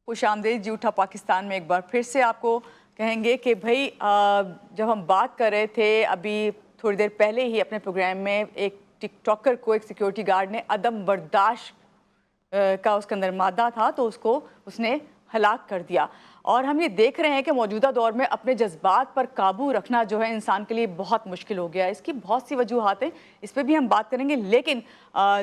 خوش آمدید جھوٹا پاکستان میں ایک بار پھر سے آپ کو کہیں گے کہ بھائی جب ہم بات کر رہے تھے ابھی تھوڑی دیر پہلے ہی اپنے پروگرام میں ایک ٹک ٹاکر کو ایک سیکیورٹی گارڈ نے عدم برداشت کا اس کے اندر مادہ تھا تو اس نے ہلاک کر دیا. اور ہم یہ دیکھ رہے ہیں کہ موجودہ دور میں اپنے جذبات پر قابو رکھنا جو ہے انسان کے لیے بہت مشکل ہو گیا ہے. اس کی بہت سی وجوہات ہیں, اس پہ بھی ہم بات کریں گے. لیکن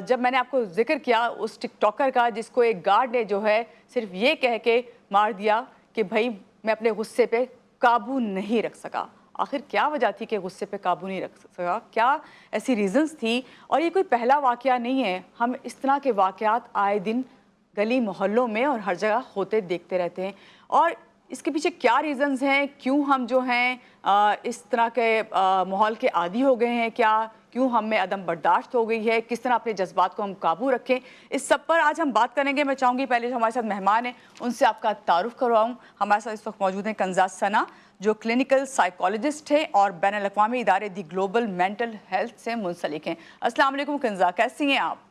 جب میں نے آپ کو ذکر کیا اس ٹک ٹاکر کا جس کو ایک گارڈ نے جو ہے صرف یہ کہہ کے مار دیا کہ بھائی میں اپنے غصے پہ قابو نہیں رکھ سکا. آخر کیا وجہ تھی کہ غصے پہ قابو نہیں رکھ سکا؟ کیا ایسی ریزنز تھی؟ اور یہ کوئی پہلا واقعہ نہیں ہے, ہم اس طرح کے واقعات آئے دن گلی محلوں میں اور ہر جگہ ہوتے دیکھتے رہتے ہیں. اور اس کے پیچھے کیا ریزنز ہیں؟ کیوں ہم جو ہیں اس طرح کے ماحول کے عادی ہو گئے ہیں؟ کیوں ہم میں عدم برداشت ہو گئی ہے؟ کس طرح اپنے جذبات کو ہم قابو رکھیں؟ اس سب پر آج ہم بات کریں گے. میں چاہوں گی پہلے جو ہمارے ساتھ مہمان ہیں ان سے آپ کا تعارف کرواؤں. ہمارے ساتھ اس وقت موجود ہیں کنزا ثنا جو کلینکل سائیکالوجسٹ ہیں اور بین الاقوامی ادارے دی گلوبل مینٹل ہیلتھ سے منسلک ہیں. السلام علیکم کنزا, کیسی ہیں آپ؟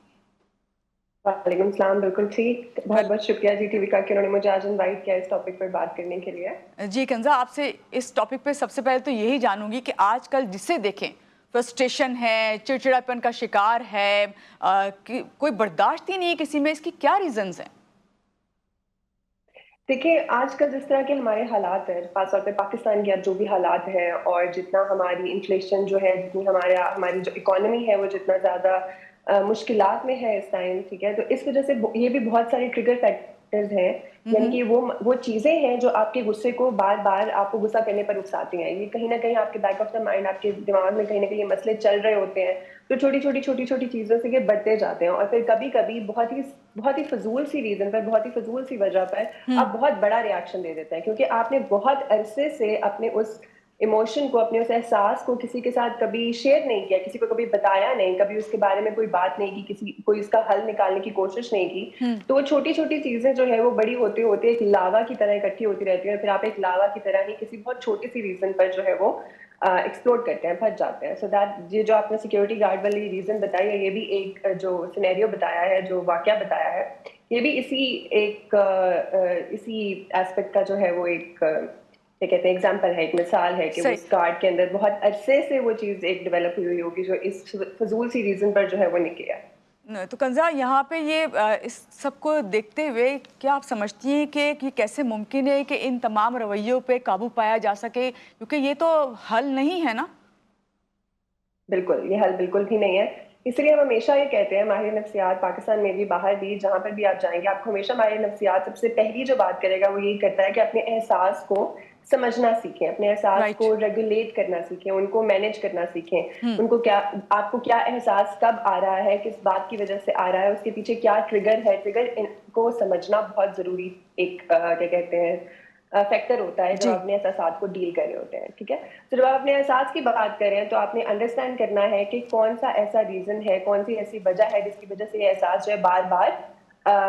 وعلیکم السلام, بالکل ٹھیک. بہت بہت شکریہ جی ٹی وی کا کہ انہوں نے مجھے آج انوائٹ کیا اس ٹاپک پر بات کرنے کے لیے. جی کنزا, آپ سے اس ٹاپک پہ سب سے پہلے تو یہی جانوں گی کہ آج کل جسے دیکھیں فرسٹریشن ہے, چڑچڑاپن کا شکار ہے, کوئی برداشت ہی نہیں ہے کسی میں. اس کی کیا ریزنز ہیں؟ دیکھیں آج کل جس طرح کے ہمارے حالات ہیں, خاص طور پہ پاکستان کے اب جو بھی حالات ہیں اور جتنا ہماری انفلیشن جو ہے, جتنی ہماری جو اکانومی ہے وہ جتنا زیادہ مشکلات میں ہے اس ٹائم, ٹھیک ہے, تو اس وجہ سے یہ بھی بہت سارے ٹریگر فیکٹرز ہیں. یعنی کہ وہ چیزیں ہیں جو آپ کے غصے کو بار بار آپ کو غصہ کرنے پر اکساتی ہیں. یہ کہیں نہ کہیں آپ کے بیک آف دا مائنڈ, آپ کے دماغ میں کہیں نہ کہیں یہ مسئلے چل رہے ہوتے ہیں. تو چھوٹی چھوٹی چیزوں سے یہ بڑھتے جاتے ہیں اور پھر کبھی کبھی بہت ہی فضول سی ریزن پر, بہت ہی فضول سی وجہ پر آپ بہت بڑا ریاکشن دے دیتے ہیں, کیونکہ آپ نے بہت عرصے سے اپنے اس ایموشن کو, اپنے اس احساس کو کسی کے ساتھ کبھی شیئر نہیں کیا, کسی کو کبھی بتایا نہیں, کبھی اس کے بارے میں کوئی بات نہیں کی, کوئی اس کا حل نکالنے کی کوشش نہیں کی. تو وہ چھوٹی چھوٹی چیزیں جو ہے وہ بڑی ہوتے ہوتے ایک لاوا کی طرح اکٹھی ہوتی رہتی ہیں, پھر آپ ایک لاوا کی طرح ہی کسی بہت چھوٹی سی ریزن پر جو ہے وہ ایکسپلوڈ کرتے ہیں, پھنس جاتے ہیں. سو دیٹ یہ جو آپ نے سیکورٹی گارڈ والی ریزن بتائی ہے, یہ بھی ایک جو سینیریو بتایا ہے, جو واقعہ بتایا ہے, یہ بھی اسی ایسپیکٹ کا جو ہے وہ ایک کیا کہتے ہیں ایگزامپل ہے, ایک مثال ہے کہ اس گارڈ کے اندر بہت عرصے سے وہ چیز ایک ڈیولپ ہوئی ہوگی جو اس فضول سی ریزن پر جو ہے وہ نکلا. تو کنزا یہاں پہ یہ اس سب کو دیکھتے ہوئے کیا آپ سمجھتی ہیں کہ یہ کیسے ممکن ہے کہ ان تمام رویوں پہ قابو پایا جا سکے؟ کیونکہ یہ تو حل نہیں ہے نا. بالکل, یہ حل بالکل بھی نہیں ہے. اس لیے ہم ہمیشہ یہ کہتے ہیں, ماہر نفسیات پاکستان میں بھی باہر بھی جہاں پر بھی آپ جائیں گے, آپ کو ہمیشہ ماہر نفسیات سب سے پہلی جو بات کرے گا وہ یہی کرتا ہے کہ اپنے احساس کو سمجھنا سیکھیں, اپنے احساس کو ریگولیٹ کرنا سیکھیں, ان کو مینیج کرنا سیکھیں. ان کو آپ کو کیا احساس کب آ رہا ہے, کس بات کی وجہ سے آ رہا ہے, اس کے پیچھے کیا ٹریگر ہے, ٹریگر کو سمجھنا بہت ضروری ایک کیا کہتے ہیں فیکٹر ہوتا ہے جب آپ اپنے احساسات کو ڈیل کر رہے ہوتے ہیں. ٹھیک ہے, تو جب آپ اپنے احساس کی بات کر رہے ہیں تو آپ نے انڈرسٹینڈ کرنا ہے کہ کون سا ایسا ریزن ہے, کون سی ایسی وجہ ہے جس کی وجہ سے یہ احساس جو ہے بار بار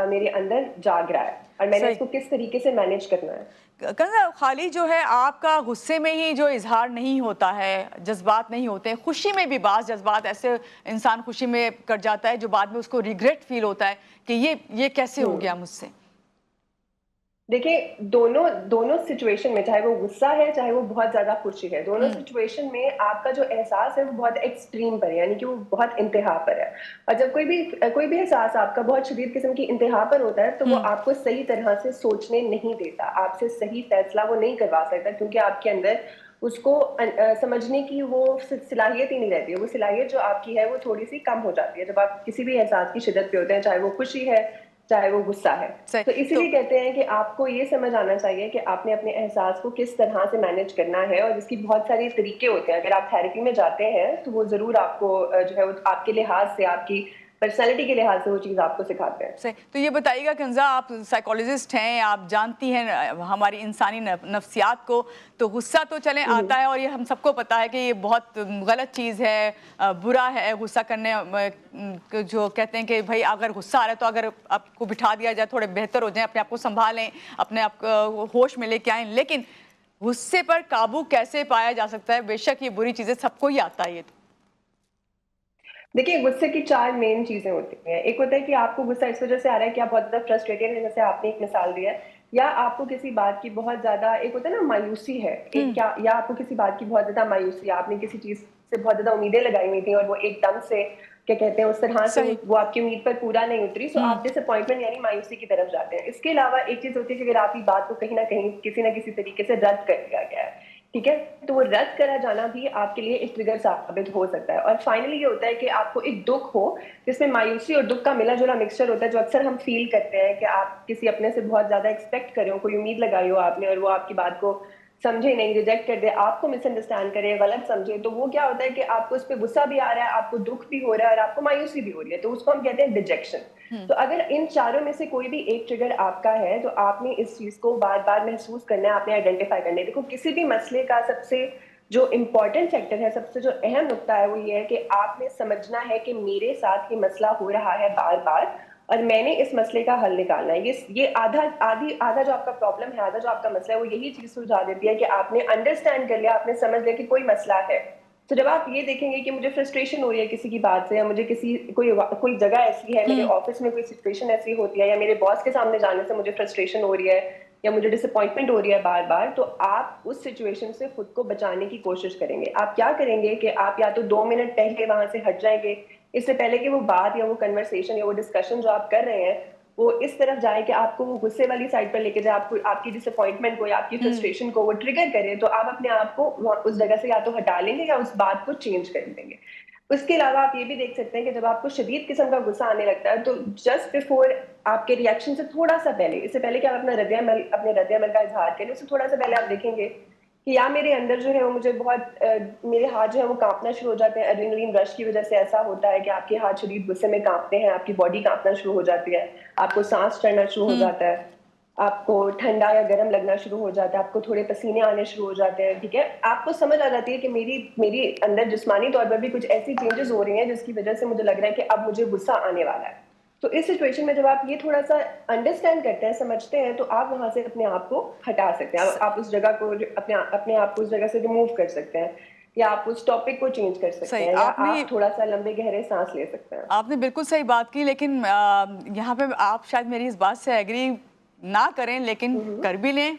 میرے اندر جاگ رہا ہے, اور میں نے اس کو کس طریقے سے مینیج کرنا ہے. کنزا خالی جو ہے آپ کا غصے میں ہی جو اظہار نہیں ہوتا ہے, جذبات نہیں ہوتے ہیں, خوشی میں بھی بعض جذبات ایسے انسان خوشی میں کر جاتا ہے جو بعد میں اس کو ریگریٹ فیل ہوتا ہے کہ یہ کیسے ہو گیا مجھ سے. دیکھیں دونوں سچویشن میں, چاہے وہ غصہ ہے چاہے وہ بہت زیادہ خوشی ہے, دونوں سچویشن میں آپ کا جو احساس ہے وہ بہت ایکسٹریم پر ہے, یعنی کہ وہ بہت انتہا پر ہے. اور جب کوئی بھی احساس آپ کا بہت شدید قسم کی انتہا پر ہوتا ہے تو وہ آپ کو صحیح طرح سے سوچنے نہیں دیتا, آپ سے صحیح فیصلہ وہ نہیں کروا سکتا, کیونکہ آپ کے اندر اس کو سمجھنے کی وہ صلاحیت ہی نہیں رہتی ہے. وہ صلاحیت جو آپ کی ہے وہ تھوڑی سی کم ہو جاتی ہے جب آپ کسی بھی احساس کی شدت پہ ہوتے ہیں, چاہے وہ خوشی ہے چاہے وہ غصہ ہے. تو اسی لیے کہتے ہیں کہ آپ کو یہ سمجھ آنا چاہیے کہ آپ نے اپنے احساس کو کس طرح سے مینیج کرنا ہے, اور اس کی بہت سارے طریقے ہوتے ہیں. اگر آپ تھیراپی میں جاتے ہیں تو وہ ضرور آپ کو جو ہے آپ کے لحاظ سے, آپ کی پرسنالٹی کے لحاظ سے وہ چیز آپ کو سکھاتے ہیں. صحیح. تو یہ بتائیے گا کنزا, آپ سائیکالوجسٹ ہیں, آپ جانتی ہیں ہماری انسانی نفسیات کو, تو غصہ تو چلیں آتا ہے اور یہ ہم سب کو پتا ہے کہ یہ بہت غلط چیز ہے, برا ہے غصہ کرنے. جو کہتے ہیں کہ بھائی اگر غصہ آ رہا ہے تو اگر آپ کو بٹھا دیا جائے تھوڑے بہتر ہو جائیں, اپنے آپ کو سنبھالیں, اپنے آپ کو ہوش میں لے کے آئیں. لیکن غصے پر قابو کیسے پایا جا سکتا ہے؟ بے شک یہ بری چیزیں سب کو ہی آتا ہے. یہ دیکھیے غصے کی 4 مین چیزیں ہوتی ہیں. ایک ہوتا ہے کہ آپ کو غصہ اس وجہ سے آ رہا ہے کہ آپ بہت زیادہ فرسٹریٹڈ ہیں, جیسے آپ نے ایک مثال دی ہے, یا آپ کو کسی بات کی بہت زیادہ ایک ہوتا ہے نا مایوسی ہے ایک کیا، یا آپ کو کسی بات کی بہت زیادہ مایوسی ہے، آپ نے کسی چیز سے بہت زیادہ امیدیں لگائی ہوئی تھیں اور وہ ایک دم سے کیا کہتے ہیں اس طرح سے وہ آپ کی امید پر پورا نہیں اتری، سو آپ ڈس اپوائنٹمنٹ یعنی مایوسی کی طرف جاتے ہیں۔ اس کے علاوہ ایک چیز ہوتی ہے کہ اگر آپ کی بات کو کہیں نہ کہیں کسی نہ کسی طریقے سے رد کر دیا گیا ہے، ٹھیک ہے، تو وہ رد کرا جانا بھی آپ کے لیے ایک ٹریگر ثابت ہو سکتا ہے۔ اور فائنلی یہ ہوتا ہے کہ آپ کو ایک دکھ ہو جس میں مایوسی اور دکھ کا ملا جلا مکسچر ہوتا ہے، جو اکثر ہم فیل کرتے ہیں کہ آپ کسی اپنے سے بہت زیادہ ایکسپیکٹ کرے ہو، کوئی امید لگائی ہو آپ نے اور وہ آپ کی بات کو سمجھے نہیں، ریجیکٹ کر دے، آپ کو مس انڈرسٹینڈ کرے، غلط سمجھے، تو وہ کیا ہوتا ہے کہ آپ کو اس پہ غصہ بھی آ رہا ہے، آپ کو دکھ بھی ہو رہا ہے اور آپ کو مایوسی بھی ہو رہی ہے، تو اس کو ہم کہتے ہیں ڈیجیکشن۔ تو اگر ان چاروں میں سے کوئی بھی ایک ٹریگر آپ کا ہے تو آپ نے اس چیز کو بار بار محسوس کرنا ہے، آپ نے آئیڈینٹیفائی کرنا ہے۔ دیکھو کسی بھی مسئلے کا سب سے جو امپورٹنٹ فیکٹر ہے، سب سے جو اہم نقطہ ہے وہ یہ ہے کہ آپ نے سمجھنا ہے کہ میرے ساتھ یہ مسئلہ ہو رہا ہے بار بار اور میں نے اس مسئلے کا حل نکالنا ہے۔ یہ آدھا جو آپ کا پرابلم ہے، آدھا جو آپ کا مسئلہ ہے، وہ یہی چیز سلجھا دیتی ہے کہ آپ نے انڈرسٹینڈ کر لیا، آپ نے سمجھ لیا کہ کوئی مسئلہ ہے۔ تو جب آپ یہ دیکھیں گے کہ مجھے فرسٹریشن ہو رہی ہے کسی کی بات سے، یا مجھے کوئی جگہ ایسی ہے، میرے آفس میں کوئی سچویشن ایسی ہوتی ہے، یا میرے باس کے سامنے جانے سے مجھے فرسٹریشن ہو رہی ہے یا مجھے ڈس اپوائنٹمنٹ ہو رہی ہے بار بار، تو آپ اس سچویشن سے خود کو بچانے کی کوشش کریں گے۔ آپ کیا کریں گے کہ آپ یا تو 2 منٹ پہلے وہاں سے ہٹ جائیں گے، اس سے پہلے کہ وہ بات یا وہ کنورسیشن یا وہ ڈسکشن جو آپ کر رہے ہیں وہ اس طرف جائے کہ آپ کو وہ غصے والی سائڈ پر لے کے جائے، آپ کی ڈس اپوائنٹمنٹ کو یا آپ کی فرسٹریشن کو وہ ٹریگر کرے، تو آپ اپنے آپ کو اس جگہ سے یا تو ہٹا لیں گے یا اس بات کو چینج کر دیں گے۔ اس کے علاوہ آپ یہ بھی دیکھ سکتے ہیں کہ جب آپ کو شدید قسم کا غصہ آنے لگتا ہے تو جسٹ بفور آپ کے ریئیکشن سے تھوڑا سا پہلے، اس سے پہلے کہ آپ اپنے رد عمل کا اظہار کریں، اس سے تھوڑا سا پہلے آپ دیکھیں گے کہ یا میرے اندر جو ہے وہ مجھے بہت میرے ہاتھ جو ہے وہ کانپنا شروع ہو جاتے ہیں، ایڈرینلین رش کی وجہ سے ایسا ہوتا ہے کہ آپ کے ہاتھ شدید غصے میں کانپتے ہیں، آپ کی باڈی کانپنا شروع ہو جاتی ہے، آپ کو سانس چڑھنا شروع ہو جاتا ہے، آپ کو ٹھنڈا یا گرم لگنا شروع ہو جاتا ہے، آپ کو تھوڑے پسینے آنے شروع ہو جاتے ہیں، ٹھیک ہے، آپ کو سمجھ آ جاتی ہے کہ میری اندر جسمانی طور پر بھی کچھ ایسی چینجز ہو رہی ہیں جس کی وجہ سے مجھے لگ رہا ہے کہ اب مجھے غصہ آنے والا ہے۔ تو اس سچویشن میں جب آپ یہ تھوڑا سا انڈرسٹینڈ کرتے ہیں، سمجھتے ہیں، تو آپ وہاں سے اپنے آپ کو ہٹا سکتے ہیں، آپ اس جگہ کو اپنے آپ کو اس جگہ سے ریموو کر سکتے ہیں، یا آپ اس ٹاپک کو چینج کر سکتے صحیح، ہیں، یا آپ تھوڑا سا لمبے گہرے سانس لے سکتے ہیں۔ آپ نے بالکل صحیح بات کی، لیکن یہاں پہ آپ شاید میری اس بات سے ایگری نہ کریں لیکن کر بھی لیں،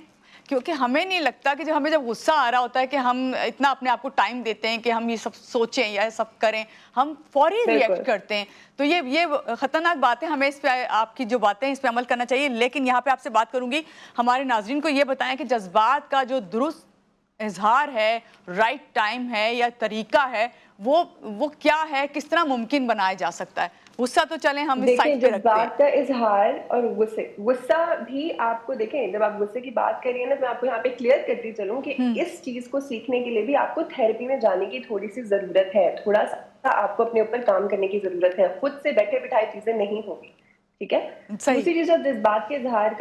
کیونکہ ہمیں نہیں لگتا کہ ہمیں جب غصہ آ رہا ہوتا ہے کہ ہم اتنا اپنے آپ کو ٹائم دیتے ہیں کہ ہم یہ سب سوچیں یا سب کریں، ہم فوری ریئیکٹ کرتے ہیں، تو یہ خطرناک بات ہے، ہمیں اس پہ آپ کی جو باتیں اس پہ عمل کرنا چاہیے۔ لیکن یہاں پہ آپ سے بات کروں گی، ہمارے ناظرین کو یہ بتائیں کہ جذبات کا جو درست اظہار ہے، رائٹ ٹائم ہے یا طریقہ ہے، وہ کیا ہے، کس طرح ممکن بنایا جا سکتا ہے؟ غصہ تو چلیں ہم اس دیکھیں سائٹ پہ رکھتے ہیں۔ جذبات کا اظہار اور غصہ بھی آپ کو، دیکھیں جب آپ غصے کی بات کر رہی ہیں نا، میں آپ کو یہاں پہ کلیئر کرتی چلوں کہ اس چیز کو سیکھنے کے لیے بھی آپ کو تھیراپی میں جانے کی تھوڑی سی ضرورت ہے، تھوڑا سا آپ کو اپنے اوپر کام کرنے کی ضرورت ہے، خود سے بیٹھے بٹھائے چیزیں نہیں ہوں گی، ٹھیک ہے۔ دوسری چیز، جب جذبات کے اظہار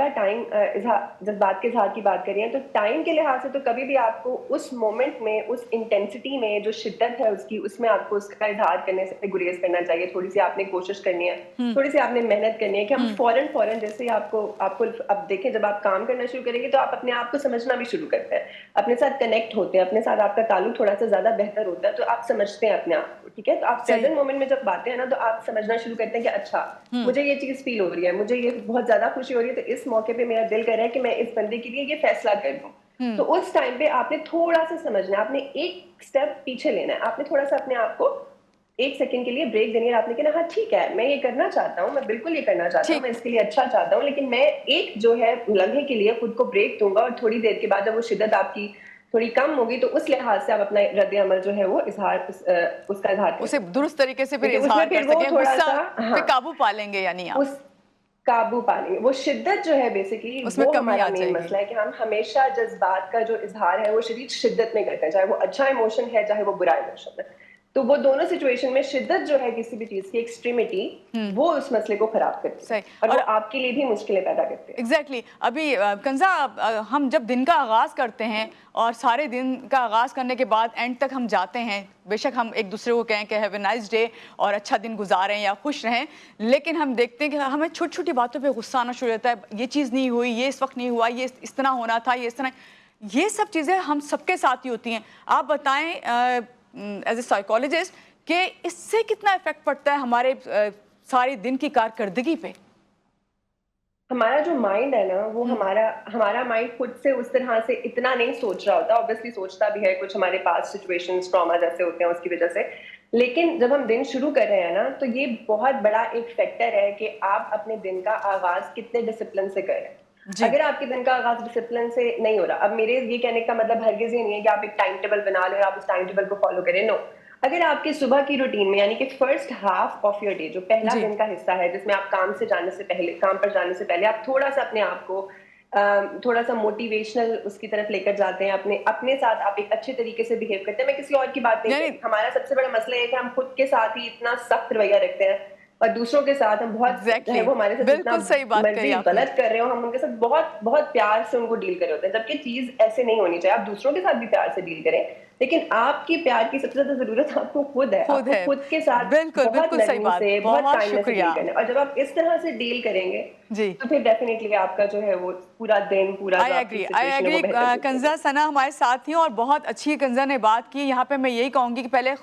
کی بات کر رہی ہیں تو ٹائم کے لحاظ سے تو کبھی بھی آپ کو اس مومنٹ میں، اس انٹینسٹی میں جو شدت ہے اس میں آپ کو اس کا اظہار کرنے سے گریز کرنا چاہیے، تھوڑی سی آپ نے کوشش کرنی ہے، تھوڑی سی آپ نے محنت کرنی ہے کہ ہم فوراً جیسے آپ کو اب دیکھیں جب آپ کام کرنا شروع کریں گے تو آپ اپنے آپ کو سمجھنا بھی شروع کرتے ہیں، اپنے ساتھ کنیکٹ ہوتے ہیں، اپنے ساتھ آپ کا تعلق تھوڑا سا زیادہ بہتر ہوتا ہے، تو آپ سمجھتے ہیں اپنے آپ کو، ٹھیک ہے۔ تو آپ پریزنٹ مومنٹ میں جب باتیں ہیں نا تو آپ سمجھنا شروع کرتے ہیں کہ اچھا مجھے یہ چیز فیل ہو رہی ہے، مجھے یہ بہت زیادہ خوشی ہو رہی ہے، تو اس موقع پہ میرا دل کر رہا ہے کہ میں اس بندے کے لیے یہ فیصلہ کر لوں۔ تو اس ٹائم پہ آپ نے تھوڑا سا سمجھنا ہے، آپ نے ایک اسٹیپ پیچھے لینا ہے، آپ نے تھوڑا سا اپنے آپ کو 1 سیکنڈ کے لیے بریک دینی ہے، آپ نے کہنا ہاں ٹھیک ہے میں یہ کرنا چاہتا ہوں، میں بالکل یہ کرنا چاہتا ہوں، میں اس کے لیے اچھا چاہتا ہوں، لیکن میں ایک جو ہے لمحے کے لیے خود کو بریک دوں گا، اور تھوڑی دیر کے بعد جب وہ شدت آپ کی تھوڑی کم ہوگی تو اس لحاظ سے آپ اپنا رد عمل جو ہے وہ اس کا اظہار کر اسے سکتے ہیں، درست طریقے سے پھر لیکن اس میں اظہار کر پھر وہ سکیں، تھوڑا غصہ سا پہ قابو پا لیں گے، یعنی آپ اس قابو پالیں گے، وہ شدت جو ہے بیسیکلی اس میں وہ کمی ہمارا آ مین جائے گی۔ مسئلہ ہے کہ ہم ہمیشہ جذبات کا جو اظہار ہے وہ شدید شدت میں کرتے ہیں، چاہے وہ اچھا ایموشن ہے چاہے وہ برا ایموشن ہے، تو وہ دونوں سچویشن میں شدت جو ہے کسی بھی چیز کی ایکسٹریمٹی وہ اس مسئلے کو خراب کرتی ہے اور وہ آپ کے لیے بھی مشکلیں پیدا کرتے ہیں۔ ایگزیکٹلی، ابھی کنزا، ہم جب دن کا آغاز کرتے ہیں اور سارے دن کا آغاز کرنے کے بعد اینڈ تک ہم جاتے ہیں، بے شک ہم ایک دوسرے کو کہیں کہ ہیو اے نائس ڈے اور اچھا دن گزاریں یا خوش رہیں، لیکن ہم دیکھتے ہیں کہ ہمیں چھوٹی چھوٹی باتوں پہ غصہ آنا شروع ہوتا ہے، یہ چیز نہیں ہوئی، یہ اس وقت نہیں ہوا، یہ اس طرح ہونا تھا، یہ اس طرح، یہ سب چیزیں ہم سب کے ساتھ ہی ہوتی ہیں۔ آپ بتائیں ایز اے سائیکالوجسٹ کہ اس سے کتنا افیکٹ پڑتا ہے ہمارے سارے دن کی کارکردگی پہ؟ ہمارا جو مائنڈ ہے نا وہ ہمارا مائنڈ خود سے اس طرح سے اتنا نہیں سوچ رہا ہوتا. obviously سوچتا بھی ہے, کچھ ہمارے پاس سچویشنز ٹراما جیسے ہوتے ہیں اس کی وجہ سے, لیکن جب ہم دن شروع کر رہے ہیں نا تو یہ بہت بڑا ایک فیکٹر ہے کہ آپ اپنے دن کا آغاز کتنے ڈسپلن سے کریں. جی اگر آپ کے دن کا آغاز ڈسپلن سے نہیں ہو رہا, اب میرے یہ کہنے کا مطلب ہرگز یہ نہیں ہے کہ آپ ایک ٹائم ٹیبل بنا لیں اور آپ اس ٹائم ٹیبل کو فالو کریں. نو, اگر آپ کے صبح کی روٹین میں یعنی کہ first half of your day, جو پہلا جی دن کا حصہ ہے جس میں آپ کام پر جانے سے پہلے آپ تھوڑا سا اپنے آپ کو تھوڑا سا موٹیویشنل اس کی طرف لے کر جاتے ہیں, اپنے ساتھ آپ ایک اچھے طریقے سے بہیو کرتے ہیں. میں کسی اور کی بات نہیں یعنی کرتی, ہمارا سب سے بڑا مسئلہ یہ ہے کہ ہم خود کے ساتھ ہی اتنا سخت رویہ رکھتے ہیں اور دوسروں کے ساتھ ہم بہت, چاہے ایگزیکٹلی وہ ہمارے ساتھ جتنا بالکل صحیح بات کہی مرضی آپ نے. غلط کر رہے ہو, ہم ان کے ساتھ بہت بہت پیار سے ان کو ڈیل کر رہے ہوتے ہیں, جبکہ چیز ایسے نہیں ہونی چاہیے. آپ دوسروں کے ساتھ بھی پیار سے ڈیل کریں, لیکن آپ کی پیار کی سب سے زیادہ ضرورت آپ کو خود ہے. آپ خود کو ہے, خود کے ساتھ بالکل بہت بالکل صحیح نرمی بات, سے, بہت بہت کائنڈنس سے شکریہ. ڈیل کرنا, اور جب آپ اس طرح سے ڈیل کریں گے جی تو پھر ڈیفینیٹلی آپ کا جو ہے وہ پورا دن, پورا جو آپ کی آئی سچویشن ہے وہ ایگری. بہتر سے کنزا ثنا ہمارے ساتھ تھیں اور بہت اچھی کنزا نے بات کی. یہاں پہ میں یہی کہوں گی کہ پہلے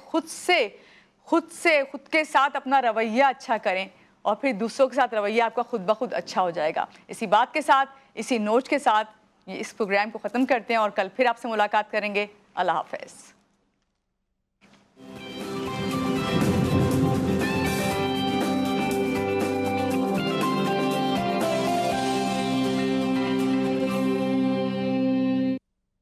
خود کے ساتھ اپنا رویہ اچھا کریں اور پھر دوسروں کے ساتھ رویہ آپ کا خود بخود اچھا ہو جائے گا. اسی بات کے ساتھ, اسی نوٹ کے ساتھ اس پروگرام کو ختم کرتے ہیں اور کل پھر آپ سے ملاقات کریں گے. اللہ حافظ.